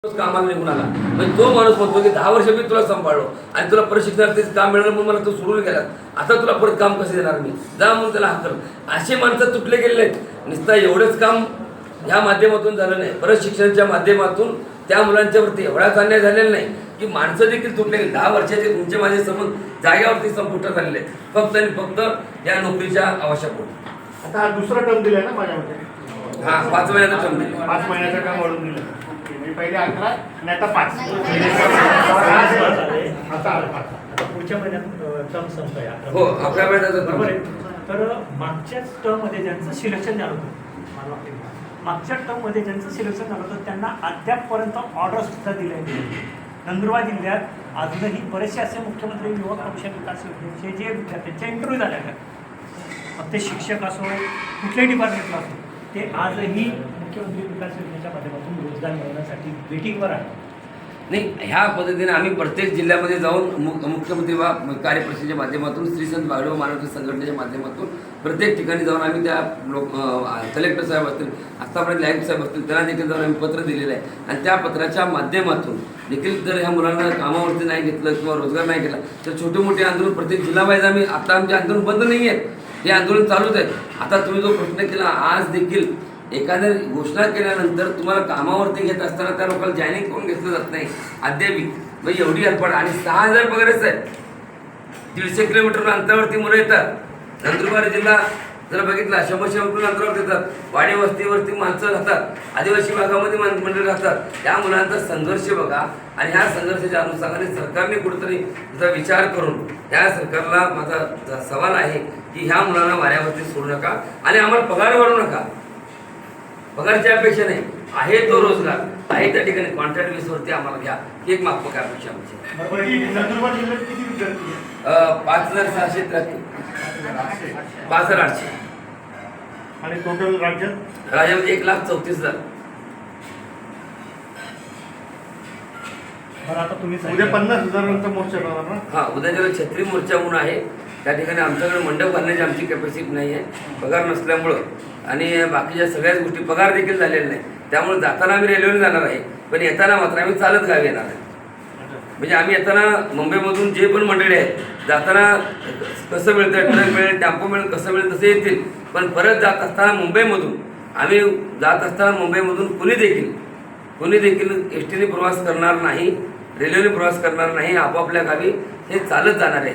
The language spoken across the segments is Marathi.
कामाला निघून आला म्हणजे तो माणूस म्हणतो की 10 वर्ष मी तुला सांभाळलो आणि तुला प्रशिक्षणार्थीच काम मिळालं म्हणून मला तू सोडून गेला, आता तुला परत काम कसं देणार मी, जा म्हणून त्याला हाकल. असे माणसं तुटले गेलेले आहेत. नुसतं एवढंच काम ह्या माध्यमातून झालं नाही, परत शिक्षणाच्या माध्यमातून त्या मुलांच्यावरती एवढाच अन्याय झालेला नाही की माणसं देखील तुटले गेले. 10 वर्षाचे तुमचे माझे संबंध जाग्यावरती संपुष्ट झालेले आहेत फक्त आणि फक्त या नोकरीच्या आवश्यकता. आता हा दुसरा टर्म दिलाय ना माझ्यामध्ये. हा 5 महिन्याचा टर्म दिला. 5 महिन्याचं काम वाढून दिलं. मी पहिले 11 आणि आता 5. आता 5. पुढच्या महिन्यात टर्म संपतोय. हो 11 महिन्याचा टर्म. बरोबर आहे. तर मागच्याच टर्म मध्ये ज्यांचं सिलेक्शन झालं होतं, मला वाटतं मागच्या टर्म मध्ये ज्यांचं सिलेक्शन झालं होतं त्यांना अद्यापपर्यंत ऑर्डर सुद्धा दिल्या नाही. नंदुरबार जिल्ह्यात अजूनही बरेचसे असे मुख्यमंत्री युवक कौशल्य विकास योजनेचे जे विद्यार्थ्यांच्या इंटरव्ह्यू झाले आहेत, मग ते शिक्षक असो कुठल्याही डिपार्टमेंटला असो, ते आजही मुख्यमंत्री विकास योजनेच्या माध्यमातून रोजगार मिळवण्यासाठी वेटिंगवर आहे. नाही, ह्या पद्धतीने आम्ही प्रत्येक जिल्ह्यामध्ये जाऊन मुख्यमंत्री कार्यपरिषदेच्या माध्यमातून श्री संत बाळू मानवते संघटनेच्या माध्यमातून प्रत्येक ठिकाणी जाऊन आम्ही त्या कलेक्टर साहेब असतील, आत्तापर्यंत आयुक्त साहेब असतील, त्यांना देखील जाऊन आम्ही पत्र दिलेलं आहे. आणि त्या पत्राच्या माध्यमातून देखील जर ह्या मुलांना कामावरती नाही घेतलं किंवा रोजगार नाही केला तर छोटे मोठे आंदोलन प्रत्येक जिल्हावाईज आम्ही, आता आमचे आंदोलन बंद नाही आहेत, हे आंदोलन चालूच आहेत. आता तुम्ही जो प्रश्न केला, आज देखील एखाद्या घोषणा केल्यानंतर तुम्हाला कामावरती घेत असताना त्या लोकांना जॉईनिंग करून घेतलं जात नाही अद्यापी. म्हणजे एवढी अडपड. आणि 6,000 पगारच आहे. 150 किलोमीटर अंतरावरती मुलं येतात. नंदुरबार जिल्हा जर बघितला 100 किलोमीटर अंतरावर येतात. वाडी वस्तीवरती माणसं राहतात, आदिवासी भागामध्ये मंडळी राहतात. त्या मुलांचा संघर्ष बघा. आणि ह्या संघर्षाच्या अनुषंगाने सरकारने कुठेतरी त्याचा विचार करून त्या सरकारला माझा सवाल आहे की ह्या मुलांना वाऱ्यावरती सोडू नका आणि आम्हाला पगार वाढवू नका. पगारची अपेक्षा नाही, आहे तो रोजगार आहे त्या ठिकाणी कॉन्ट्रॅक्ट बेसवरती आम्हाला घ्या, ही एक मागपक अपेक्षा आमची. नंदुरबार जिल्ह्यात किती विद्यार्थी आहेत? 5,683, 5,800 आणि टोटल राज्यात राज्यामध्ये 1,34,000. बरं, आता तुम्ही उद्या 50,000 मोर्चा लावणार ना? हां, उद्या ज्याला छत्री मोर्चा म्हणून आहे त्या ठिकाणी आमच्याकडे मंडप घालण्याची आमची कॅपॅसिटी नाही आहे पगार नसल्यामुळं. आणि बाकीच्या सगळ्याच गोष्टी पगार देखील झालेल्या नाही. त्यामुळे जाताना आम्ही रेल्वेने जाणार आहे, पण येताना मात्र आम्ही चालत गावी येणार आहे. म्हणजे आम्ही येताना मुंबईमधून जे पण मंडळी आहेत, जाताना कसं मिळतं, ट्रक मिळेल, टेम्पो मिळेल, कसं मिळेल तसे येतील. पण परत जात असताना मुंबईमधून आम्ही जात असताना मुंबईमधून कुणी देखील एस टीने प्रवास करणार नाही, रेल्वेने प्रवास करणार नाही, आपापल्या गावी हे चालत जाणार आहे.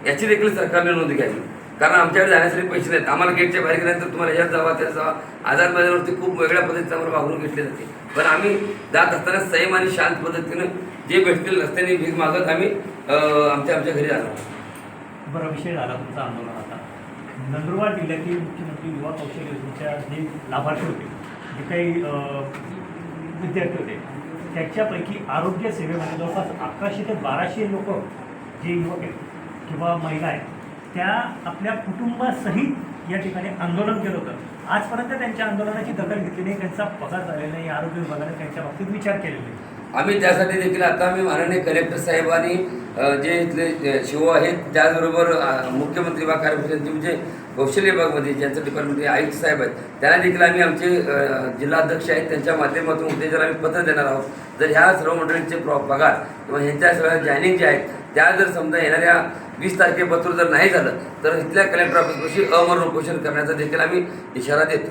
याची देखील सरकारने नोंद घ्यावी. कारण आमच्याकडे जाण्यासाठी पैसे नाहीत. आम्हाला गेटच्या बाहेर गेल्यानंतर तुम्हाला ह्यात जावा त्यात जावा, आझाद मैदानावरती खूप वेगळ्या पद्धतीचं आम्हाला वागणूक घेतली जाते. पण आम्ही जात असताना संयम आणि शांत पद्धतीनं जे भेटतील रस्त्याने भीक मागत आम्ही आमच्या घरी जाणार. बरं, विषय झाला तुमचा आंदोलनाचा. नंदुरबार जिल्ह्यातील मुख्यमंत्री युवा कौशल्य योजनेच्या जे लाभार्थी होते, जे काही विद्यार्थी होते, त्याच्यापैकी आरोग्य सेवेमध्ये जवळपास 1100 ते 1200 लोक जे युवक आहेत किंवा महिला आहेत, त्या आपल्या कुटुंबासहित या ठिकाणी आंदोलन केलं होतं. आजपर्यंत त्यांच्या आंदोलनाची दखल घेतली नाही, त्यांचा पगार झालेला नाही, आरोग्य विभागाने त्यांच्या बाबतीत विचार केलेला नाही. आम्ही त्यासाठी देखील आता आम्ही माननीय कलेक्टर साहेब आणि जे इथले शिव आहेत, त्याचबरोबर मुख्यमंत्री विभाग कार्यपरिषदेचे म्हणजे कौशल्य विभागामध्ये ज्यांचं डिपार्टमेंट आयुक्त साहेब आहेत, त्यांना देखील आम्ही आमचे जिल्हाध्यक्ष आहेत त्यांच्या माध्यमातून उद्याच्याला आम्ही पत्र देणार आहोत. जर ह्या सर्व मंडळींचे पगार किंवा ह्यांच्या सगळ्या जॉईनिंग जे आहेत त्या जर समजा येणाऱ्या 20 तारखेपासून जर नाही झालं तर इथल्या कलेक्टर ऑफिसपाशी अमरण उपोषण करण्याचा देखील आम्ही इशारा देतो.